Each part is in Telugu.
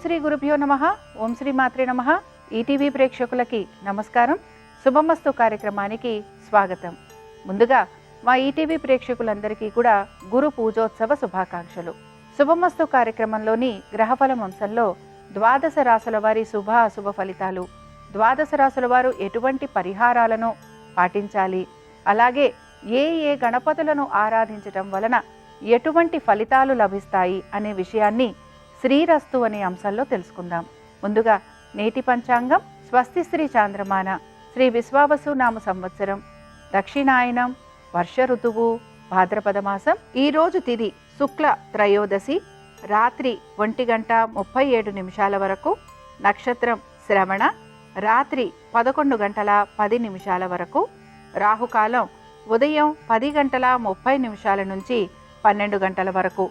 శ్రీ గురుభ్యో నమః. ఓం శ్రీ మాత్రే నమః. ఈటీవీ ప్రేక్షకులకి నమస్కారం. శుభమస్తు కార్యక్రమానికి స్వాగతం. ముందుగా మా ఈటీవీ ప్రేక్షకులందరికీ కూడా గురు పూజోత్సవ శుభాకాంక్షలు. శుభమస్తు కార్యక్రమంలోని గ్రహఫలం అంశంలో ద్వాదశ రాశుల వారి శుభ అశుభ ఫలితాలు, ద్వాదశ రాశుల వారు ఎటువంటి పరిహారాలను పాటించాలి, అలాగే ఏ ఏ గణపతులను ఆరాధించటం వలన ఎటువంటి ఫలితాలు లభిస్తాయి అనే విషయాన్ని శ్రీరస్తు అనే అంశంలో తెలుసుకుందాం. ముందుగా నేటి పంచాంగం స్వస్తి శ్రీ చాంద్రమాన శ్రీ విశ్వావసు నామ సంవత్సరం దక్షిణాయనం వర్ష ఋతువు భాద్రపద మాసం. ఈరోజు తిథి శుక్ల త్రయోదశి రాత్రి 1:37 వరకు, నక్షత్రం శ్రవణ రాత్రి 11:10 వరకు, రాహుకాలం ఉదయం 10:30 నుంచి 12 వరకు.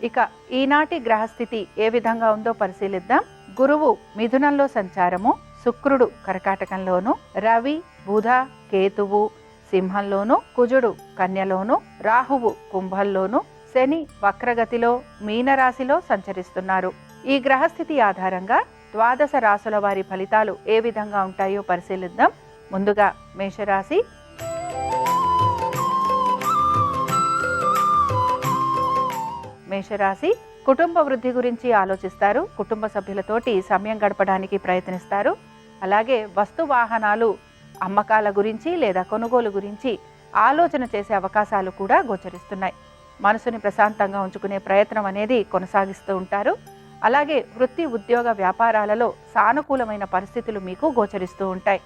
ఇక ఈనాటి గ్రహస్థితి ఏ విధంగా ఉందో పరిశీలిద్దాం. గురువు మిథునంలో సంచారము, శుక్రుడు కర్కాటకంలోను, రవి బుధ కేతువు సింహంలోను, కుజుడు కన్యలోను, రాహువు కుంభంలోను, శని వక్రగతిలో మీనరాశిలో సంచరిస్తున్నారు. ఈ గ్రహస్థితి ఆధారంగా ద్వాదశ రాశుల వారి ఫలితాలు ఏ విధంగా ఉంటాయో పరిశీలిద్దాం. ముందుగా మేషరాశి. మేషరాశి కుటుంబ వృద్ధి గురించి ఆలోచిస్తారు. కుటుంబ సభ్యులతోటి సమయం గడపడానికి ప్రయత్నిస్తారు. అలాగే వస్తు వాహనాలు అమ్మకాల గురించి లేదా కొనుగోలు గురించి ఆలోచన చేసే అవకాశాలు కూడా గోచరిస్తున్నాయి. మనసుని ప్రశాంతంగా ఉంచుకునే ప్రయత్నం అనేది కొనసాగిస్తూ ఉంటారు. అలాగే వృత్తి ఉద్యోగ వ్యాపారాలలో సానుకూలమైన పరిస్థితులు మీకు గోచరిస్తూ ఉంటాయి.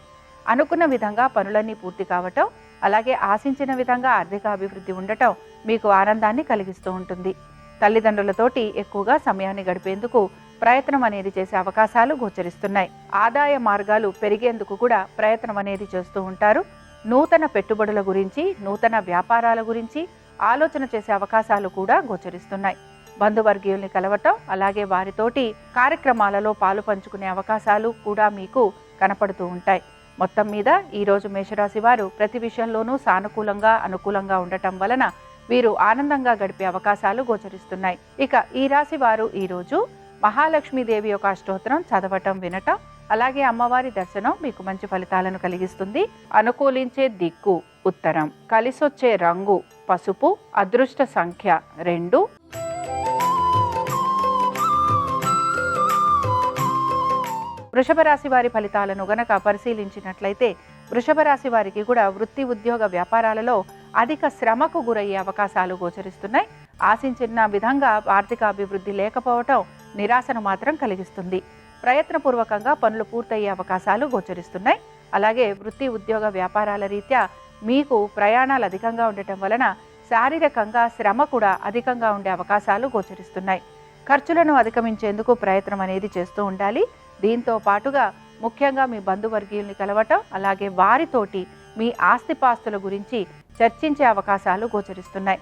అనుకున్న విధంగా పనులన్నీ పూర్తి కావటం, అలాగే ఆశించిన విధంగా ఆర్థిక అభివృద్ధి ఉండటం మీకు ఆనందాన్ని కలిగిస్తూ ఉంటుంది. తల్లిదండ్రులతోటి ఎక్కువగా సమయాన్ని గడిపేందుకు ప్రయత్నం అనేది చేసే అవకాశాలు గోచరిస్తున్నాయి. ఆదాయ మార్గాలు పెరిగేందుకు కూడా ప్రయత్నం అనేది చేస్తూ ఉంటారు. నూతన పెట్టుబడుల గురించి, నూతన వ్యాపారాల గురించి ఆలోచన చేసే అవకాశాలు కూడా గోచరిస్తున్నాయి. బంధువర్గీయుల్ని కలవటం, అలాగే వారితోటి కార్యక్రమాలలో పాలు పంచుకునే అవకాశాలు కూడా మీకు కనపడుతూ ఉంటాయి. మొత్తం మీద ఈరోజు మేషరాశి వారు ప్రతి విషయంలోనూ సానుకూలంగా అనుకూలంగా ఉండటం వలన వీరు ఆనందంగా గడిపే అవకాశాలు గోచరిస్తున్నాయి. ఇక ఈ రాశి వారు ఈరోజు మహాలక్ష్మీదేవి యొక్క అష్టోత్తరం చదవటం, వినటం, అలాగే అమ్మవారి దర్శనం మీకు మంచి ఫలితాలను కలిగిస్తుంది. అనుకూలించే దిక్కు ఉత్తరం, కలిసొచ్చే రంగు పసుపు, అదృష్ట సంఖ్య 2. వృషభ రాశి వారి ఫలితాలను గనక పరిశీలించినట్లయితే వృషభ రాశి వారికి కూడా వృత్తి ఉద్యోగ వ్యాపారాలలో అధిక శ్రమకు గురయ్యే అవకాశాలు గోచరిస్తున్నాయి. ఆశించిన విధంగా ఆర్థిక అభివృద్ధి లేకపోవటం నిరాశను మాత్రం కలిగిస్తుంది. ప్రయత్నపూర్వకంగా పనులు పూర్తయ్యే అవకాశాలు గోచరిస్తున్నాయి. అలాగే వృత్తి ఉద్యోగ వ్యాపారాల రీత్యా మీకు ప్రయాణాలు అధికంగా ఉండటం వలన శారీరకంగా శ్రమ కూడా అధికంగా ఉండే అవకాశాలు గోచరిస్తున్నాయి. ఖర్చులను అధిగమించేందుకు ప్రయత్నం అనేది చేస్తూ ఉండాలి. దీంతో పాటుగా ముఖ్యంగా మీ బంధువర్గీయుల్ని కలవటం, అలాగే వారితోటి మీ ఆస్తిపాస్తుల గురించి చర్చించే అవకాశాలు గోచరిస్తున్నాయి.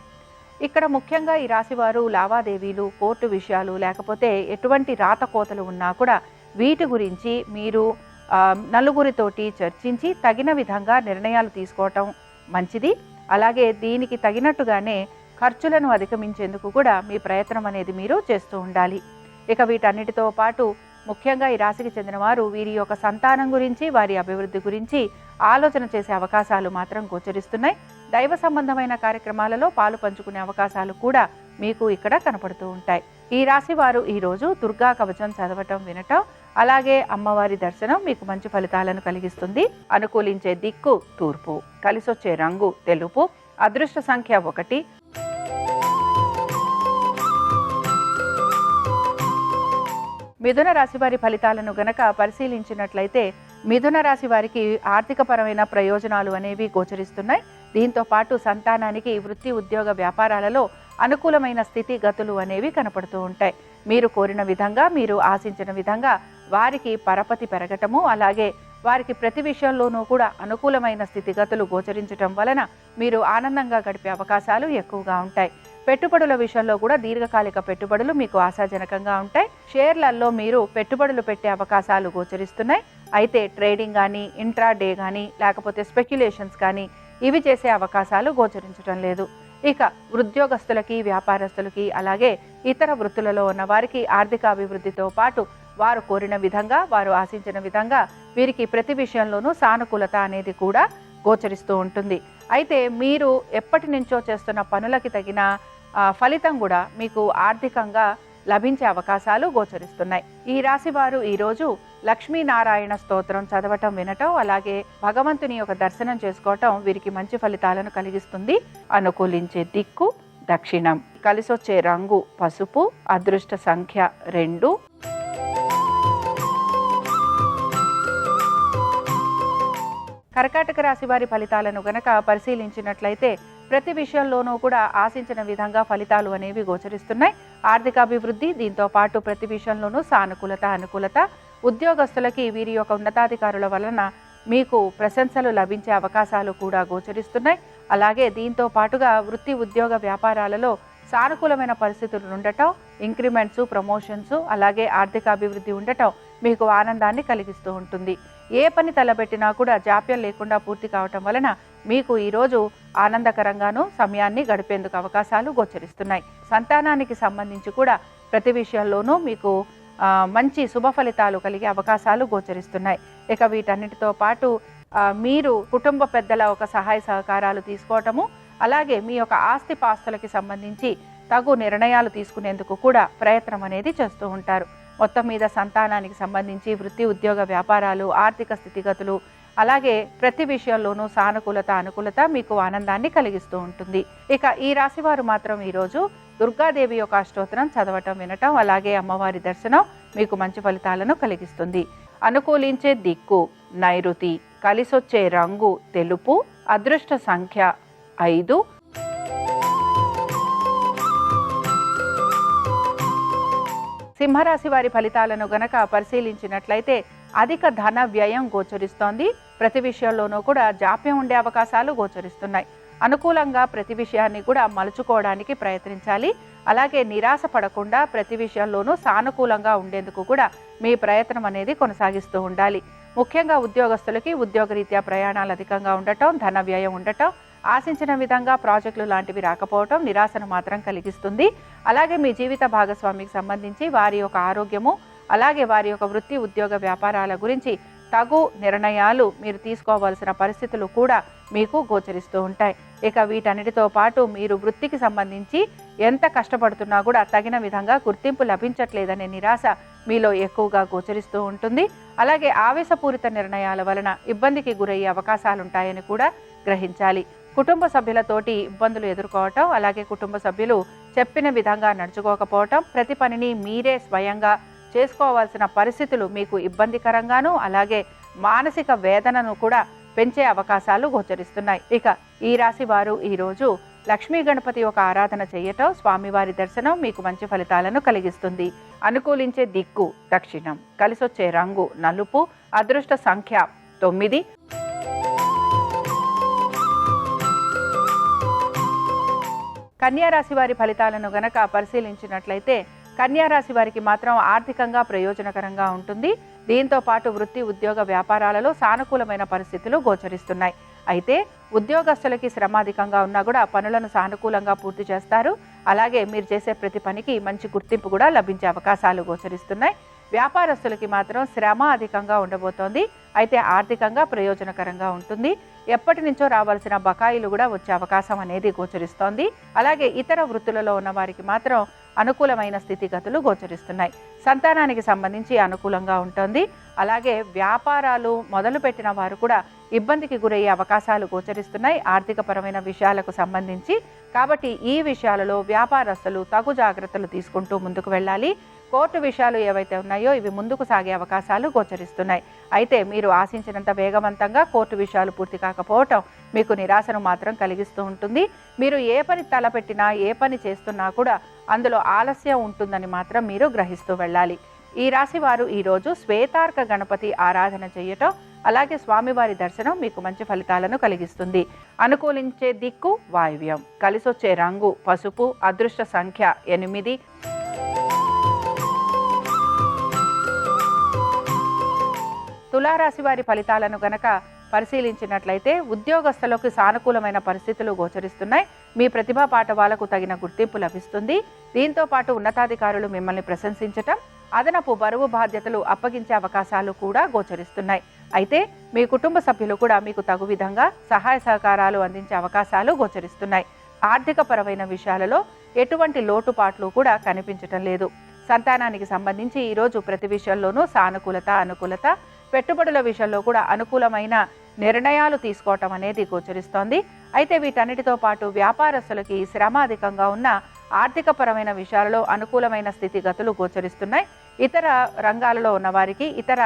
ఇక్కడ ముఖ్యంగా ఈ రాశివారు లావాదేవీలు, కోర్టు విషయాలు, లేకపోతే ఎటువంటి రాతకోతలు ఉన్నా కూడా వీటి గురించి మీరు నలుగురితోటి చర్చించి తగిన విధంగా నిర్ణయాలు తీసుకోవటం మంచిది. అలాగే దీనికి తగినట్టుగానే ఖర్చులను అధిగమించేందుకు కూడా మీ ప్రయత్నం అనేది మీరు చేస్తూ ఉండాలి. ఇక వీటన్నిటితో పాటు ముఖ్యంగా ఈ రాశికి చెందిన వారు వీరి యొక్క సంతానం గురించి, వారి అభివృద్ధి గురించి ఆలోచన చేసే అవకాశాలు మాత్రం గోచరిస్తున్నాయి. దైవ సంబంధమైన కార్యక్రమాలలో పాలు పంచుకునే అవకాశాలు కూడా మీకు ఇక్కడ కనపడుతూ ఉంటాయి. ఈ రాశి వారు ఈరోజు దుర్గా కవచం చదవటం, వినటం, అలాగే అమ్మవారి దర్శనం మీకు మంచి ఫలితాలను కలిగిస్తుంది. అనుకూలించే దిక్కు తూర్పు, కలిసొచ్చే రంగు తెలుపు, అదృష్ట సంఖ్య 1. మిథున రాశి వారి ఫలితాలను గనక పరిశీలించినట్లయితే మిథున రాశి వారికి ఆర్థికపరమైన ప్రయోజనాలు అనేవి గోచరిస్తున్నాయి. దీంతో పాటు సంతానానికి వృత్తి ఉద్యోగ వ్యాపారాలలో అనుకూలమైన స్థితిగతులు అనేవి కనపడుతూ ఉంటాయి. మీరు కోరిన విధంగా, మీరు ఆశించిన విధంగా వారికి పరపతి పెరగటము, అలాగే వారికి ప్రతి విషయంలోనూ కూడా అనుకూలమైన స్థితిగతులు గోచరించటం వలన మీరు ఆనందంగా గడిపే అవకాశాలు ఎక్కువగా ఉంటాయి. పెట్టుబడుల విషయంలో కూడా దీర్ఘకాలిక పెట్టుబడులు మీకు ఆశాజనకంగా ఉంటాయి. షేర్లలో మీరు పెట్టుబడులు పెట్టే అవకాశాలు గోచరిస్తున్నాయి. అయితే ట్రేడింగ్ కానీ, ఇంట్రా డే కానీ, లేకపోతే స్పెక్యులేషన్స్ కానీ ఇవి చేసే అవకాశాలు గోచరించడం లేదు. ఇక ఉద్యోగస్తులకి, వ్యాపారస్తులకి, అలాగే ఇతర వృత్తులలో ఉన్న వారికి ఆర్థిక అభివృద్ధితో పాటు వారు కోరిన విధంగా, వారు ఆశించిన విధంగా వీరికి ప్రతి విషయంలోనూ సానుకూలత అనేది కూడా గోచరిస్తూ ఉంటుంది. అయితే మీరు ఎప్పటి నుంచో చేస్తున్న పనులకి తగిన ఫలితం కూడా మీకు ఆర్థికంగా లభించే అవకాశాలు గోచరిస్తున్నాయి. ఈ రాశి వారు ఈరోజు లక్ష్మీనారాయణ స్తోత్రం చదవటం, వినటం, అలాగే భగవంతుని యొక్క దర్శనం చేసుకోవటం వీరికి మంచి ఫలితాలను కలిగిస్తుంది. అనుకూలించే దిక్కు దక్షిణం. కలిసొచ్చే రంగు పసుపు. అదృష్ట సంఖ్య 2. కర్కాటక రాశి వారి ఫలితాలను గనక పరిశీలించినట్లయితే ప్రతి విషయంలోనూ కూడా ఆశించిన విధంగా ఫలితాలు అనేవి గోచరిస్తున్నాయి. ఆర్థికాభివృద్ధి, దీంతో పాటు ప్రతి విషయంలోనూ సానుకూలత, అనుకూలత. ఉద్యోగస్తులకి వీరి యొక్క ఉన్నతాధికారుల వలన మీకు ప్రశంసలు లభించే అవకాశాలు కూడా గోచరిస్తున్నాయి. అలాగే దీంతో పాటుగా వృత్తి, ఉద్యోగ, వ్యాపారాలలో సానుకూలమైన పరిస్థితులు ఉండటం, ఇంక్రిమెంట్స్, ప్రమోషన్స్, అలాగే ఆర్థికాభివృద్ధి ఉండటం మీకు ఆనందాన్ని కలిగిస్తూ ఉంటుంది. ఏ పని తలపెట్టినా కూడా జాప్యం లేకుండా పూర్తి కావటం వలన మీకు ఈరోజు ఆనందకరంగానూ సమయాన్ని గడిపేందుకు అవకాశాలు గోచరిస్తున్నాయి. సంతానానికి సంబంధించి కూడా ప్రతి విషయంలోనూ మీకు మంచి శుభ ఫలితాలు కలిగే అవకాశాలు గోచరిస్తున్నాయి. ఇక వీటన్నిటితో పాటు మీరు కుటుంబ పెద్దల ఒక సహాయ సహకారాలు తీసుకోవటము, అలాగే మీ యొక్క ఆస్తిపాస్తులకి సంబంధించి తగు నిర్ణయాలు తీసుకునేందుకు కూడా ప్రయత్నం అనేది చేస్తూ ఉంటారు. మొత్తం మీద సంతానానికి సంబంధించి వృత్తి, ఉద్యోగ, వ్యాపారాలు, ఆర్థిక స్థితిగతులు, అలాగే ప్రతి విషయంలోనూ సానుకూలత, అనుకూలత మీకు ఆనందాన్ని కలిగిస్తూ ఉంటుంది. ఇక ఈ రాశి వారు మాత్రం ఈరోజు దుర్గాదేవి యొక్క అష్టోత్తరం చదవటం, వినటం, అలాగే అమ్మవారి దర్శనం మీకు మంచి ఫలితాలను కలిగిస్తుంది. అనుకూలించే దిక్కు నైరుతి. కలిసొచ్చే రంగు తెలుపు. అదృష్ట సంఖ్య 5. సింహరాశి వారి ఫలితాలను గనక పరిశీలించినట్లయితే అధిక ధన వ్యయం గోచరిస్తోంది. ప్రతి విషయంలోనూ కూడా జాప్యం ఉండే అవకాశాలు గోచరిస్తున్నాయి. అనుకూలంగా ప్రతి విషయాన్ని కూడా మలుచుకోవడానికి ప్రయత్నించాలి. అలాగే నిరాశ పడకుండా ప్రతి విషయంలోనూ సానుకూలంగా ఉండేందుకు కూడా మీ ప్రయత్నం అనేది కొనసాగిస్తూ ఉండాలి. ముఖ్యంగా ఉద్యోగస్తులకి ఉద్యోగరీత్యా ప్రయాణాలు అధికంగా ఉండటం, ధన వ్యయం ఉండటం, ఆశించిన విధంగా ప్రాజెక్టులు లాంటివి రాకపోవటం నిరాశను మాత్రం కలిగిస్తుంది. అలాగే మీ జీవిత భాగస్వామికి సంబంధించి వారి యొక్క ఆరోగ్యము, అలాగే వారి యొక్క వృత్తి, ఉద్యోగ, వ్యాపారాల గురించి తగు నిర్ణయాలు మీరు తీసుకోవాల్సిన పరిస్థితులు కూడా మీకు గోచరిస్తూ ఉంటాయి. ఇక వీటన్నిటితో పాటు మీరు వృత్తికి సంబంధించి ఎంత కష్టపడుతున్నా కూడా తగిన విధంగా గుర్తింపు లభించట్లేదనే నిరాశ మీలో ఎక్కువగా గోచరిస్తూ ఉంటుంది. అలాగే ఆవేశపూరిత నిర్ణయాల వలన ఇబ్బందికి గురయ్యే అవకాశాలు ఉంటాయని కూడా గ్రహించాలి. కుటుంబ సభ్యులతోటి ఇబ్బందులు ఎదుర్కోవటం, అలాగే కుటుంబ సభ్యులు చెప్పిన విధంగా నడుచుకోకపోవటం, ప్రతి పనిని మీరే స్వయంగా చేసుకోవాల్సిన పరిస్థితులు మీకు ఇబ్బందికరంగాను, అలాగే మానసిక వేదనను కూడా పెంచే అవకాశాలు గోచరిస్తున్నాయి. ఇక ఈ రాశి వారు ఈరోజు లక్ష్మీ గణపతి యొక్క ఆరాధన చేయటం, స్వామివారి దర్శనం మీకు మంచి ఫలితాలను కలిగిస్తుంది. అనుకూలించే దిక్కు దక్షిణం. కలిసొచ్చే రంగు నలుపు. అదృష్ట సంఖ్య 9. కన్యారాశి వారి ఫలితాలను గనక పరిశీలించినట్లయితే కన్యారాశి వారికి మాత్రం ఆర్థికంగా ప్రయోజనకరంగా ఉంటుంది. దీంతో పాటు వృత్తి, ఉద్యోగ, వ్యాపారాలలో సానుకూలమైన పరిస్థితులు గోచరిస్తున్నాయి. అయితే ఉద్యోగస్తులకి శ్రమ అధికంగా ఉన్నా కూడా పనులను సానుకూలంగా పూర్తి చేస్తారు. అలాగే మీరు చేసే ప్రతి పనికి మంచి గుర్తింపు కూడా లభించే అవకాశాలు గోచరిస్తున్నాయి. వ్యాపారస్తులకి మాత్రం శ్రమ అధికంగా ఉండబోతోంది. అయితే ఆర్థికంగా ప్రయోజనకరంగా ఉంటుంది. ఎప్పటి నుంచో రావాల్సిన బకాయిలు కూడా వచ్చే అవకాశం అనేది గోచరిస్తోంది. అలాగే ఇతర వృత్తులలో ఉన్న వారికి మాత్రం అనుకూలమైన స్థితిగతులు గోచరిస్తున్నాయి. సంతానానికి సంబంధించి అనుకూలంగా ఉంటుంది. అలాగే వ్యాపారాలు మొదలుపెట్టిన వారు కూడా ఇబ్బందికి గురయ్యే అవకాశాలు గోచరిస్తున్నాయి ఆర్థికపరమైన విషయాలకు సంబంధించి. కాబట్టి ఈ విషయాలలో వ్యాపారస్తులు తగు జాగ్రత్తలు తీసుకుంటూ ముందుకు వెళ్ళాలి. కోర్టు విషయాలు ఏవైతే ఉన్నాయో ఇవి ముందుకు సాగే అవకాశాలు గోచరిస్తున్నాయి. అయితే మీరు ఆశించినంత వేగవంతంగా కోర్టు విషయాలు పూర్తి కాకపోవటం మీకు నిరాశను మాత్రం కలిగిస్తూ ఉంటుంది. మీరు ఏ పని తలపెట్టినా, ఏ పని చేస్తున్నా కూడా అందులో ఆలస్యం ఉంటుందని మాత్రం మీరు గ్రహిస్తూ వెళ్ళాలి. ఈ రాశి వారు ఈరోజు శ్వేతార్క గణపతి ఆరాధన చేయటం, అలాగే స్వామివారి దర్శనం మీకు మంచి ఫలితాలను కలిగిస్తుంది. అనుకూలించే దిక్కు వాయువ్యం. కలిసొచ్చే రంగు పసుపు. అదృష్ట సంఖ్య 8. తులారాశి వారి ఫలితాలను గనక పరిశీలించినట్లయితే ఉద్యోగస్తులకు సానుకూలమైన పరిస్థితులు గోచరిస్తున్నాయి. మీ ప్రతిభా పాఠవాలకు తగిన గుర్తింపు లభిస్తుంది. దీంతో పాటు ఉన్నతాధికారులు మిమ్మల్ని ప్రశంసించటం, అదనపు బరువు బాధ్యతలు అప్పగించే అవకాశాలు కూడా గోచరిస్తున్నాయి. అయితే మీ కుటుంబ సభ్యులు కూడా మీకు తగు విధంగా సహాయ సహకారాలు అందించే అవకాశాలు గోచరిస్తున్నాయి. ఆర్థిక పరమైన విషయాలలో ఎటువంటి లోటుపాట్లు కూడా కనిపించటం లేదు. సంతానానికి సంబంధించి ఈరోజు ప్రతి విషయంలోనూ సానుకూలత, అనుకూలత, పెట్టుబడుల విషయంలో కూడా అనుకూలమైన నిర్ణయాలు తీసుకోవటం అనేది గోచరిస్తోంది. అయితే వీటన్నిటితో పాటు వ్యాపారస్తులకి శ్రమ అధికంగా ఉన్న ఆర్థిక పరమైన విషయాలలో అనుకూలమైన స్థితిగతులు గోచరిస్తున్నాయి. ఇతర రంగాలలో ఉన్న వారికి, ఇతర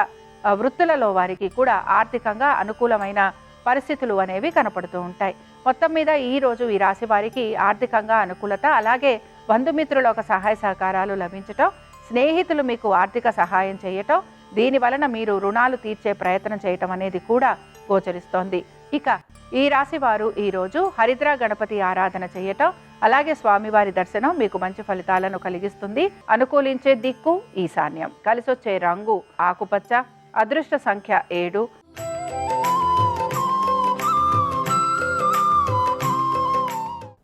వృత్తులలో వారికి కూడా ఆర్థికంగా అనుకూలమైన పరిస్థితులు అనేవి కనపడుతూ ఉంటాయి. మొత్తం మీద ఈ రోజు ఈ రాశి వారికి ఆర్థికంగా అనుకూలత, అలాగే బంధుమిత్రుల ఒక సహాయ సహకారాలు లభించటం, స్నేహితులు మీకు ఆర్థిక సహాయం చేయటం, దీని వలన మీరు రుణాలు తీర్చే ప్రయత్నం చేయటం అనేది కూడా గోచరిస్తోంది. ఇక ఈ రాశి వారు ఈరోజు హరిద్ర గణపతి ఆరాధన చేయటం, అలాగే స్వామివారి దర్శనం మీకు మంచి ఫలితాలను కలిగిస్తుంది. అనుకూలించే దిక్కు ఈశాన్యం, కలిసొచ్చే రంగు ఆకుపచ్చ, అదృష్ట సంఖ్య 7.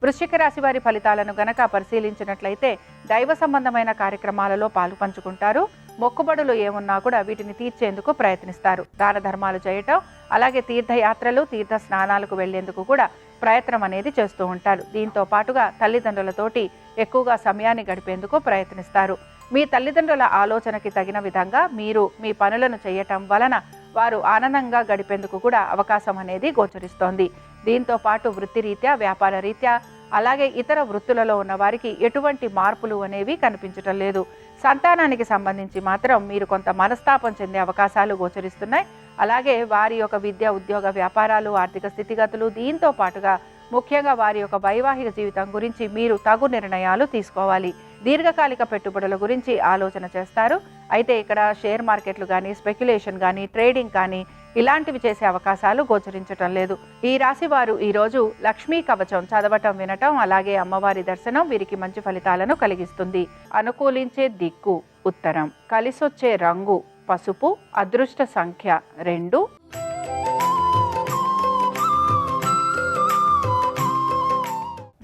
వృశ్చిక రాశి వారి ఫలితాలను గనక పరిశీలించినట్లయితే దైవ సంబంధమైన కార్యక్రమాలలో పాలుపంచుకుంటారు. మొక్కుబడులు ఏమున్నా కూడా వీటిని తీర్చేందుకు ప్రయత్నిస్తారు. దాన ధర్మాలు చేయటం, అలాగే తీర్థయాత్రలు, తీర్థ స్నానాలకు వెళ్లేందుకు కూడా ప్రయత్నం అనేది చేస్తూ ఉంటారు. దీంతో పాటుగా తల్లిదండ్రులతోటి ఎక్కువగా సమయాన్ని గడిపేందుకు ప్రయత్నిస్తారు. మీ తల్లిదండ్రుల ఆలోచనకి తగిన విధంగా మీరు మీ పనులను చేయటం వలన వారు ఆనందంగా గడిపేందుకు కూడా అవకాశం అనేది గోచరిస్తోంది. దీంతో పాటు వృత్తిరీత్యా, వ్యాపార రీత్యా, అలాగే ఇతర వృత్తులలో ఉన్న వారికి ఎటువంటి మార్పులు అనేవి కనిపించటం లేదు. సంతానానికి సంబంధించి మాత్రం మీరు కొంత మనస్తాపం చెందే అవకాశాలు గోచరిస్తున్నాయి. అలాగే వారి యొక్క విద్య, ఉద్యోగ, వ్యాపారాలు, ఆర్థిక స్థితిగతులు, దీంతో పాటుగా ముఖ్యంగా వారి యొక్క వైవాహిక జీవితం గురించి మీరు తగు నిర్ణయాలు తీసుకోవాలి. దీర్ఘకాలిక పెట్టుబడుల గురించి ఆలోచన చేస్తారు. అయితే ఇక్కడ షేర్ మార్కెట్లు కానీ, స్పెక్యులేషన్ కానీ, ట్రేడింగ్ కానీ ఇలాంటివి చేసే అవకాశాలు గోచరించటం లేదు. ఈ రాశి వారు ఈరోజు లక్ష్మీ కవచం చదవటం, వినటం, అలాగే అమ్మవారి దర్శనం వీరికి మంచి ఫలితాలను కలిగిస్తుంది. అనుకూలించే దిక్కు ఉత్తరం, కలిసొచ్చే రంగు పసుపు, అదృష్ట సంఖ్య 2.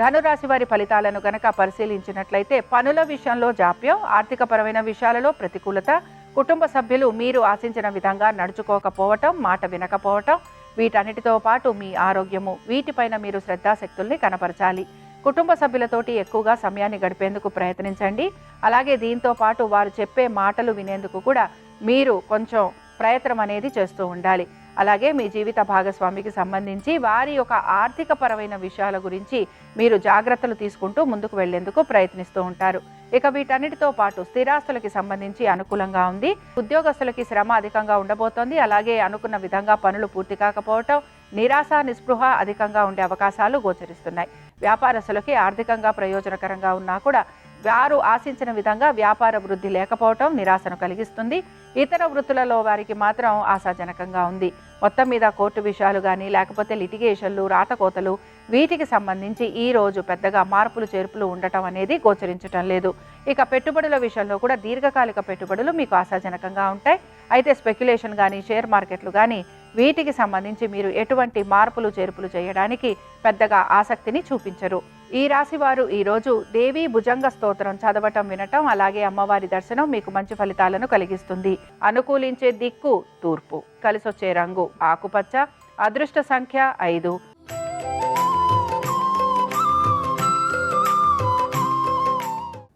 ధనురాశి వారి ఫలితాలను గనక పరిశీలించినట్లయితే పనుల విషయంలో జాప్యం, ఆర్థిక పరమైన విషయాలలో ప్రతికూలత, కుటుంబ సభ్యులు మీరు ఆశించిన విధంగా నడుచుకోకపోవటం, మాట వినకపోవటం, వీటన్నిటితో పాటు మీ ఆరోగ్యము, వీటిపైన మీరు శ్రద్ధాశక్తుల్ని కనపరచాలి. కుటుంబ సభ్యులతోటి ఎక్కువగా సమయాన్ని గడిపేందుకు ప్రయత్నించండి. అలాగే దీంతో పాటు వారు చెప్పే మాటలు వినేందుకు కూడా మీరు కొంచెం ప్రయత్నం అనేది చేస్తూ ఉండాలి. అలాగే మీ జీవిత భాగస్వామికి సంబంధించి వారి యొక్క ఆర్థిక పరమైన విషయాల గురించి మీరు జాగ్రత్తలు తీసుకుంటూ ముందుకు వెళ్లేందుకు ప్రయత్నిస్తూ ఉంటారు. ఇక వీటన్నిటితో పాటు స్థిరాస్తులకి సంబంధించి అనుకూలంగా ఉంది. ఉద్యోగస్తులకి శ్రమ అధికంగా ఉండబోతోంది. అలాగే అనుకున్న విధంగా పనులు పూర్తి కాకపోవటం, నిరాశ, నిస్పృహ అధికంగా ఉండే అవకాశాలు గోచరిస్తున్నాయి. వ్యాపారస్తులకి ఆర్థికంగా ప్రయోజనకరంగా ఉన్నా కూడా వారు ఆశించిన విధంగా వ్యాపార వృద్ధి లేకపోవటం నిరాశను కలిగిస్తుంది. ఇతర వృత్తులలో వారికి మాత్రం ఆశాజనకంగా ఉంది. మొత్తం మీద కోర్టు విషయాలు కానీ, లేకపోతే లిటిగేషన్లు, రాతకోతలు, వీటికి సంబంధించి ఈ రోజు పెద్దగా మార్పులు చేర్పులు ఉండటం అనేది గోచరించటం లేదు. ఇక పెట్టుబడుల విషయంలో కూడా దీర్ఘకాలిక పెట్టుబడులు మీకు ఆశాజనకంగా ఉంటాయి. అయితే స్పెక్యులేషన్ కానీ, షేర్ మార్కెట్లు కానీ, వీటికి సంబంధించి మీరు ఎటువంటి మార్పులు చేర్పులు చేయడానికి పెద్దగా ఆసక్తిని చూపించరు. ఈ రాశి వారు ఈరోజు దేవీ భుజంగ స్తోత్రం చదవటం, వినటం, అలాగే అమ్మవారి దర్శనం మీకు మంచి ఫలితాలను కలిగిస్తుంది. అనుకూలించే దిక్కు తూర్పు, కలిసొచ్చే రంగు ఆకుపచ్చ, అదృష్ట సంఖ్య 5.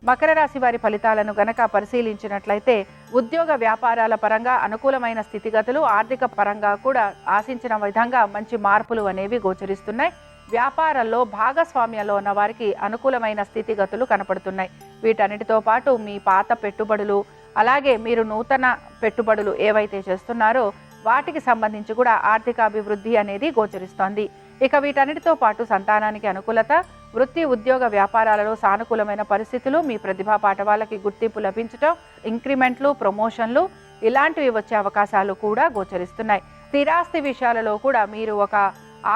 మకర రాశి వారి ఫలితాలను గనక పరిశీలించినట్లయితే ఉద్యోగ వ్యాపారాల పరంగా అనుకూలమైన స్థితిగతులు, ఆర్థిక పరంగా కూడా ఆశించిన విధంగా మంచి మార్పులు అనేవి గోచరిస్తున్నాయి. వ్యాపారంలో భాగస్వామ్యంలో ఉన్న వారికి అనుకూలమైన స్థితిగతులు కనపడుతున్నాయి. వీటన్నిటితో పాటు మీ పాత పెట్టుబడులు, అలాగే మీరు నూతన పెట్టుబడులు ఏవైతే చేస్తున్నారో వాటికి సంబంధించి కూడా ఆర్థిక అభివృద్ధి అనేది గోచరిస్తోంది. ఇక వీటన్నిటితో పాటు సంతానానికి అనుకూలత, వృత్తి, ఉద్యోగ, వ్యాపారాలలో సానుకూలమైన పరిస్థితులు, మీ ప్రతిభా పాఠవాళ్ళకి గుర్తింపు లభించటం, ఇంక్రిమెంట్లు, ప్రమోషన్లు ఇలాంటివి వచ్చే అవకాశాలు కూడా గోచరిస్తున్నాయి. స్థిరాస్తి విషయాలలో కూడా మీరు ఒక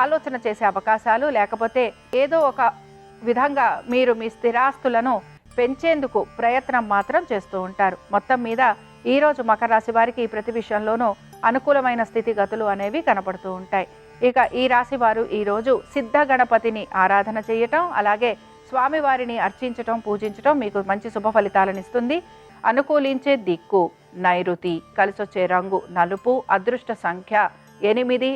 ఆలోచన చేసే అవకాశాలు, లేకపోతే ఏదో ఒక విధంగా మీరు మీ స్థిరాస్తులను పెంచేందుకు ప్రయత్నం మాత్రం చేస్తూ ఉంటారు. మొత్తం మీద ఈరోజు మకర రాశి వారికి ప్రతి విషయంలోనూ అనుకూలమైన స్థితిగతులు అనేవి కనపడుతూ ఉంటాయి. ఇక ఈ రాశి వారు ఈరోజు సిద్ధ గణపతిని ఆరాధన చేయటం, అలాగే స్వామివారిని అర్చించటం, పూజించటం మీకు మంచి శుభ ఫలితాలను ఇస్తుంది. అనుకూలించే దిక్కు నైరుతి, కలిసొచ్చే రంగు నలుపు, అదృష్ట సంఖ్య 8.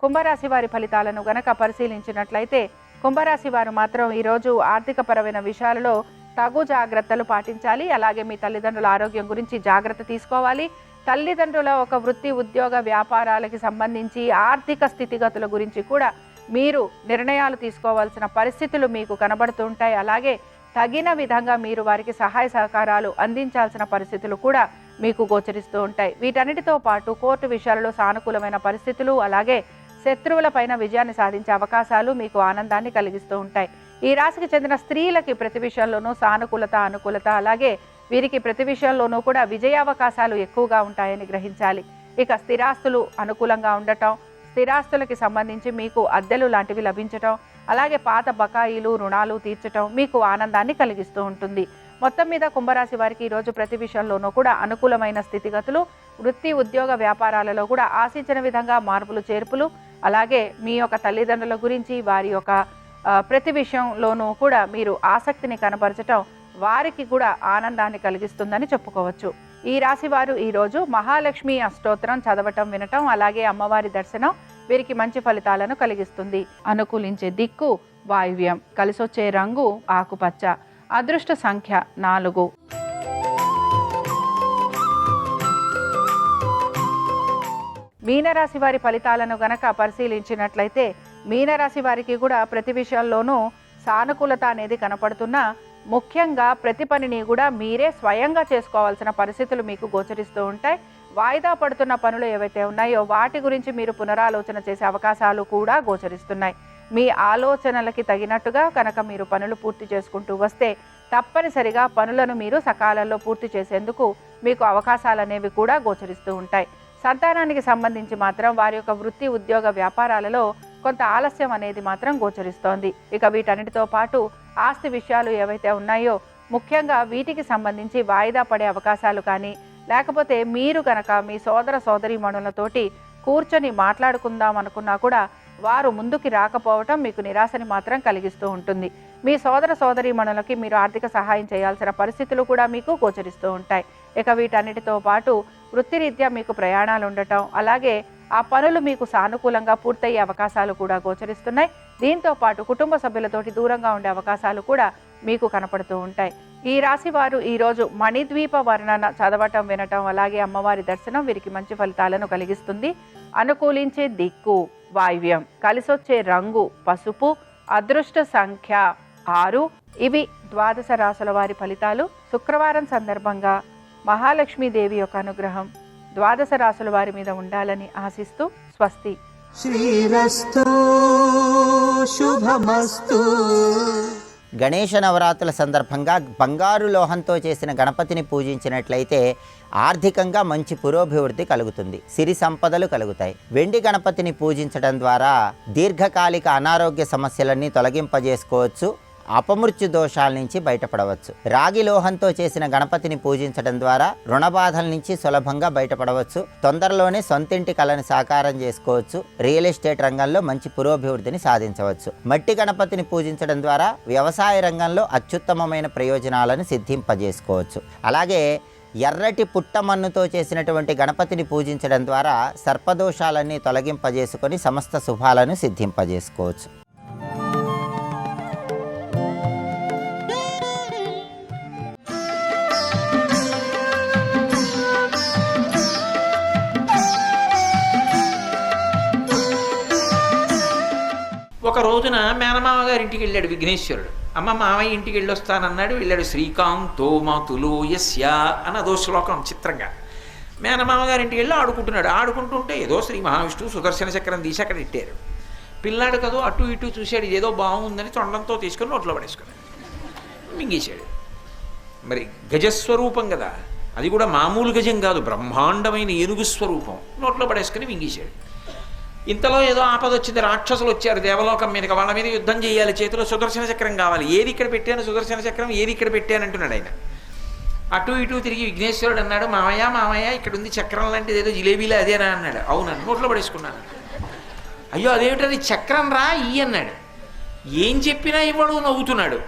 కుంభరాశి వారి ఫలితాలను గనక పరిశీలించినట్లయితే కుంభరాశి వారు మాత్రం ఈరోజు ఆర్థికపరమైన విషయాలలో తగు జాగ్రత్తలు పాటించాలి. అలాగే మీ తల్లిదండ్రుల ఆరోగ్యం గురించి జాగ్రత్త తీసుకోవాలి. తల్లిదండ్రుల ఒక వృత్తి, ఉద్యోగ, వ్యాపారాలకి సంబంధించి ఆర్థిక స్థితిగతుల గురించి కూడా మీరు నిర్ణయాలు తీసుకోవాల్సిన పరిస్థితులు మీకు కనబడుతుంటాయి. అలాగే తగిన విధంగా మీరు వారికి సహాయ సహకారాలు అందించాల్సిన పరిస్థితులు కూడా మీకు గోచరిస్తూ ఉంటాయి. వీటన్నిటితో పాటు కోర్టు విషయాలలో సానుకూలమైన పరిస్థితులు, అలాగే శత్రువులపైన విజయాన్ని సాధించే అవకాశాలు మీకు ఆనందాన్ని కలిగిస్తూ ఉంటాయి. ఈ రాశికి చెందిన స్త్రీలకి ప్రతి విషయంలోనూ సానుకూలత, అనుకూలత, అలాగే వీరికి ప్రతి విషయంలోనూ కూడా విజయావకాశాలు ఎక్కువగా ఉంటాయని గ్రహించాలి. ఇక స్థిరాస్తులు అనుకూలంగా ఉండటం, స్థిరాస్తులకి సంబంధించి మీకు అద్దెలు లాంటివి లభించటం, అలాగే పాత బకాయిలు, రుణాలు తీర్చటం మీకు ఆనందాన్ని కలిగిస్తూ ఉంటుంది. మొత్తం మీద కుంభరాశి వారికి ఈరోజు ప్రతి విషయంలోనూ కూడా అనుకూలమైన స్థితిగతులు, వృత్తి, ఉద్యోగ, వ్యాపారాలలో కూడా ఆశించిన విధంగా మార్పులు, చేర్పులు, అలాగే మీ యొక్క తల్లిదండ్రుల గురించి వారి యొక్క ప్రతి విషయంలోనూ కూడా మీరు ఆసక్తిని కనబరచటం వారికి కూడా ఆనందాన్ని కలిగిస్తుందని చెప్పుకోవచ్చు. ఈ రాశి వారు ఈరోజు మహాలక్ష్మి అష్టోత్తరం చదవటం, వినటం, అలాగే అమ్మవారి దర్శనం వీరికి మంచి ఫలితాలను కలిగిస్తుంది. అనుకూలించే దిక్కు వాయువ్యం, కలిసొచ్చే రంగు ఆకుపచ్చ, అదృష్ట సంఖ్య 4. మీనరాశి వారి ఫలితాలను గనక పరిశీలించినట్లయితే మీనరాశి వారికి కూడా ప్రతి విషయంలోనూ సానుకూలత అనేది కనపడుతున్నా ముఖ్యంగా ప్రతి పనిని కూడా మీరే స్వయంగా చేసుకోవాల్సిన పరిస్థితులు మీకు గోచరిస్తూ ఉంటాయి. వాయిదా పడుతున్న పనులు ఏవైతే ఉన్నాయో వాటి గురించి మీరు పునరాలోచన చేసే అవకాశాలు కూడా గోచరిస్తున్నాయి. మీ ఆలోచనలకి తగినట్టుగా కనుక మీరు పనులు పూర్తి చేసుకుంటూ వస్తే తప్పనిసరిగా పనులను మీరు సకాలంలో పూర్తి చేసేందుకు మీకు అవకాశాలు అనేవి కూడా గోచరిస్తూ ఉంటాయి. సంతానానికి సంబంధించి మాత్రం వారి యొక్క వృత్తి, ఉద్యోగ, వ్యాపారాలలో కొంత ఆలస్యం అనేది మాత్రం గోచరిస్తోంది. ఇక వీటన్నిటితో పాటు ఆస్తి విషయాలు ఏవైతే ఉన్నాయో ముఖ్యంగా వీటికి సంబంధించి వాయిదా పడే అవకాశాలు కానీ, లేకపోతే మీరు కనుక మీ సోదర సోదరీమణులతోటి కూర్చొని మాట్లాడుకుందాం అనుకున్నా కూడా వారు ముందుకి రాకపోవటం మీకు నిరాశని మాత్రం కలిగిస్తూ ఉంటుంది. మీ సోదర సోదరీమణులకి మీరు ఆర్థిక సహాయం చేయాల్సిన పరిస్థితులు కూడా మీకు గోచరిస్తూ ఉంటాయి. ఇక వీటన్నిటితో పాటు వృత్తిరీత్యా మీకు ప్రయాణాలు ఉండటం, అలాగే ఆ పనులు మీకు సానుకూలంగా పూర్తయ్యే అవకాశాలు కూడా గోచరిస్తున్నాయి. దీంతో పాటు కుటుంబ సభ్యులతోటి దూరంగా ఉండే అవకాశాలు కూడా మీకు కనపడుతూ ఉంటాయి. ఈ రాశి వారు ఈరోజు మణిద్వీప వర్ణన చదవటం, వినటం, అలాగే అమ్మవారి దర్శనం వీరికి మంచి ఫలితాలను కలిగిస్తుంది. అనుకూలించే దిక్కు వాయువ్యం, కలిసొచ్చే రంగు పసుపు, అదృష్ట సంఖ్య 6. ఇవి ద్వాదశ రాశుల వారి ఫలితాలు. శుక్రవారం సందర్భంగా మహాలక్ష్మీదేవి యొక్క అనుగ్రహం ద్వాదశ రాశుల వారి మీద ఉండాలని ఆశిస్తూ స్వస్తి. శ్రీరస్తు శుభమస్తు. గణేష నవరాత్రుల సందర్భంగా బంగారు లోహంతో చేసిన గణపతిని పూజించినట్లయితే ఆర్థికంగా మంచి పురోభివృద్ధి కలుగుతుంది, సిరి సంపదలు కలుగుతాయి. వెండి గణపతిని పూజించడం ద్వారా దీర్ఘకాలిక అనారోగ్య సమస్యలన్నీ తొలగింపజేసుకోవచ్చు, అపమృత్యు దోషాల నుంచి బయటపడవచ్చు. రాగి లోహంతో చేసిన గణపతిని పూజించడం ద్వారా రుణబాధల నుంచి సులభంగా బయటపడవచ్చు, తొందరలోనే సొంతింటి కళను సాకారం చేసుకోవచ్చు, రియల్ ఎస్టేట్ రంగంలో మంచి పురోభివృద్ధిని సాధించవచ్చు. మట్టి గణపతిని పూజించడం ద్వారా వ్యవసాయ రంగంలో అత్యుత్తమమైన ప్రయోజనాలను సిద్ధింపజేసుకోవచ్చు. అలాగే ఎర్రటి పుట్టమన్నుతో చేసినటువంటి గణపతిని పూజించడం ద్వారా సర్పదోషాలన్నీ తొలగింపజేసుకొని సమస్త శుభాలను సిద్ధింపజేసుకోవచ్చు. ఒక రోజున మేనమామ గారి ఇంటికి వెళ్ళాడు విఘ్నేశ్వరుడు. అమ్మ మామయ్య ఇంటికి వెళ్ళొస్తానన్నాడు. వెళ్ళాడు. శ్రీకాంతో మాతులో యస్య అని అదో శ్లోకం చిత్రంగా. మేనమామ గారి ఇంటికి వెళ్ళి ఆడుకుంటున్నాడు. ఆడుకుంటుంటే ఏదో శ్రీ మహావిష్ణువు సుదర్శన చక్రం తీసి అక్కడ పెట్టారు. పిల్లాడు కదో అటు ఇటు చూశాడు, ఇదేదో బాగుందని తొండంతో తీసుకొని నోట్లో పడేసుకున్నాడు, మింగేశాడు. మరి గజస్వరూపం కదా, అది కూడా మామూలు గజం కాదు, బ్రహ్మాండమైన ఏనుగు స్వరూపం. నోట్లో పడేసుకుని మింగేశాడు. ఇంతలో ఏదో ఆపద వచ్చింది, రాక్షసులు వచ్చారు దేవలోకం మీదకి, వాళ్ళ మీద యుద్ధం చేయాలి, చేతిలో సుదర్శన చక్రం కావాలి. ఏది ఇక్కడ పెట్టాను సుదర్శన చక్రం, ఏది ఇక్కడ పెట్టాను అంటున్నాడు ఆయన. అటు ఇటు తిరిగి విఘ్నేశ్వరుడు అన్నాడు, మామయ్య మామయ్య ఇక్కడ ఉంది చక్రం లాంటిది, ఏదో జిలేబీలా అదేనా అన్నాడు. అవునని నోట్లో పడేసుకున్నాను. అయ్యో అదేమిటది చక్రం రా ఈ అన్నాడు. ఏం చెప్పినా ఇవ్వడు, నవ్వుతున్నాడు.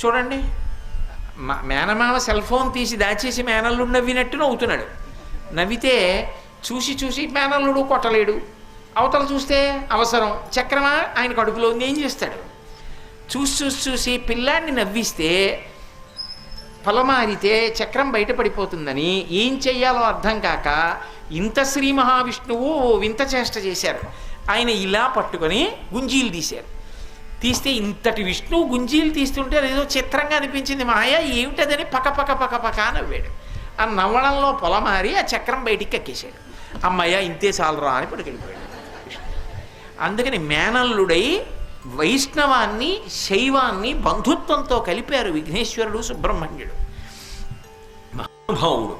చూడండి, మేనమామ సెల్ ఫోన్ తీసి దాచేసి మేనల్లుడు నవ్వినట్టు నవ్వుతున్నాడు. నవ్వితే చూసి చూసి మేనల్లుడు కొట్టలేడు. అవతల చూస్తే అవసరం చక్రమా ఆయన కడుపులో ఉంది, ఏం చేస్తాడు? చూసి చూసి చూసి పిల్లాన్ని నవ్విస్తే పొలమారితే చక్రం బయటపడిపోతుందని ఏం చెయ్యాలో అర్థం కాక ఇంత శ్రీ మహావిష్ణువు వింత చేష్ట చేశారు. ఆయన ఇలా పట్టుకొని గుంజీలు తీశారు. తీస్తే ఇంతటి విష్ణువు గుంజీలు తీస్తుంటే అదేదో చిత్రంగా అనిపించింది. మాయ ఏమిటదని పక నవ్వాడు. ఆ నవ్వడంలో పొలమారి ఆ చక్రం బయటికి కక్కేశాడు. అమ్మయ్య ఇంతే చాలరా అని పట్టుకెళ్ళిపోయాడు. అందుకని మేనల్లుడై వైష్ణవాన్ని శైవాన్ని బంధుత్వంతో కలిపారు విఘ్నేశ్వరుడు సుబ్రహ్మణ్యుడు మహానుభావుడు.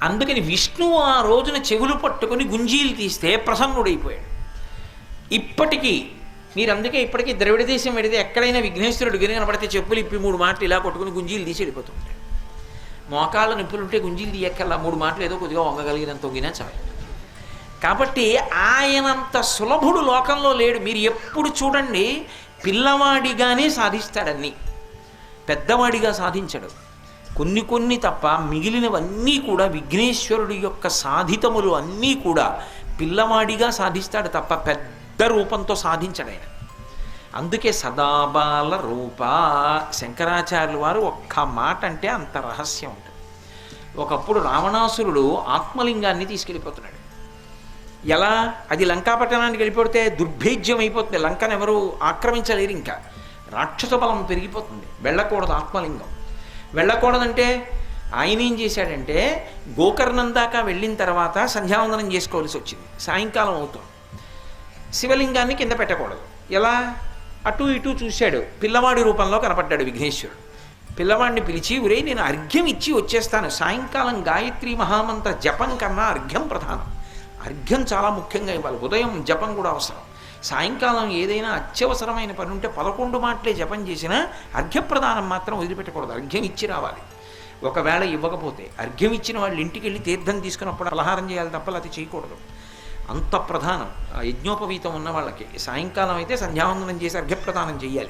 అందుకని విష్ణువు ఆ రోజున చెవులు పట్టుకొని గుంజీలు తీస్తే ప్రసన్నుడైపోయాడు. ఇప్పటికీ మీరు అందుకే ఇప్పటికీ ద్రవిడ దేశం వెడితే ఎక్కడైనా విఘ్నేశ్వరుడు గిరి కనపడితే చెప్పులు ఇప్పి 3 మాటలు ఇలా కొట్టుకుని గుంజీలు తీసి వెళ్ళిపోతుంటాడు. మోకాళ్ళ నొప్పులు ఉంటే గుంజీలు తీయక్కల్లా 3 మాటలు ఏదో కొద్దిగా వంగగలిగినంత వంగినా చాలు. కాబట్టి ఆయనంత సులభుడు లోకంలో లేడు. మీరు ఎప్పుడు చూడండి, పిల్లవాడిగానే సాధిస్తాడన్నీ, పెద్దవాడిగా సాధించడు. కొన్ని తప్ప మిగిలినవన్నీ కూడా విఘ్నేశ్వరుడి యొక్క సాధితములు అన్నీ కూడా పిల్లవాడిగా సాధిస్తాడు తప్ప పెద్ద రూపంతో సాధించడు ఆయన. అందుకే సదాబాల రూప శంకరాచార్యుల వారు ఒక్క మాట అంటే అంత రహస్యం ఉంటుంది. ఒకప్పుడు రావణాసురుడు ఆత్మలింగాన్ని తీసుకెళ్ళిపోతున్నాడు. ఎలా? అది లంకాపట్టణానికి వెళ్ళిపోతే దుర్భేద్యం అయిపోతుంది. లంకను ఎవరు ఆక్రమించలేరు. ఇంకా రాక్షస బలం పెరిగిపోతుంది. వెళ్ళకూడదు ఆత్మలింగం. వెళ్ళకూడదంటే ఆయన ఏం చేశాడంటే గోకర్ణం దాకా వెళ్ళిన తర్వాత సంధ్యావందనం చేసుకోవాల్సి వచ్చింది. సాయంకాలం అవుతుంది. శివలింగాన్ని కింద పెట్టకూడదు. ఎలా? అటు ఇటు చూశాడు. పిల్లవాడి రూపంలో కనపడ్డాడు విఘ్నేశ్వరుడు. పిల్లవాడిని పిలిచి, ఉరే నేను అర్ఘ్యం ఇచ్చి వచ్చేస్తాను. సాయంకాలం గాయత్రి మహామంత్ర జపం కన్నా అర్ఘ్యం ప్రధానం. అర్ఘ్యం చాలా ముఖ్యంగా ఇవ్వాలి. ఉదయం జపం కూడా అవసరం. సాయంకాలం ఏదైనా అత్యవసరమైన పని ఉంటే 11 మాటలే జపం చేసినా అర్ఘ్యప్రదానం మాత్రం వదిలిపెట్టకూడదు. అర్ఘ్యం ఇచ్చి రావాలి. ఒకవేళ ఇవ్వకపోతే అర్ఘ్యం ఇచ్చిన వాళ్ళు ఇంటికి వెళ్ళి తీర్థం తీసుకున్నప్పుడు పలహారం చేయాలి తప్ప అది చేయకూడదు. అంత ప్రధానం. యజ్ఞోపవీతం ఉన్న వాళ్ళకి సాయంకాలం అయితే సంధ్యావందనం చేసి అర్ఘ్యప్రదానం చేయాలి.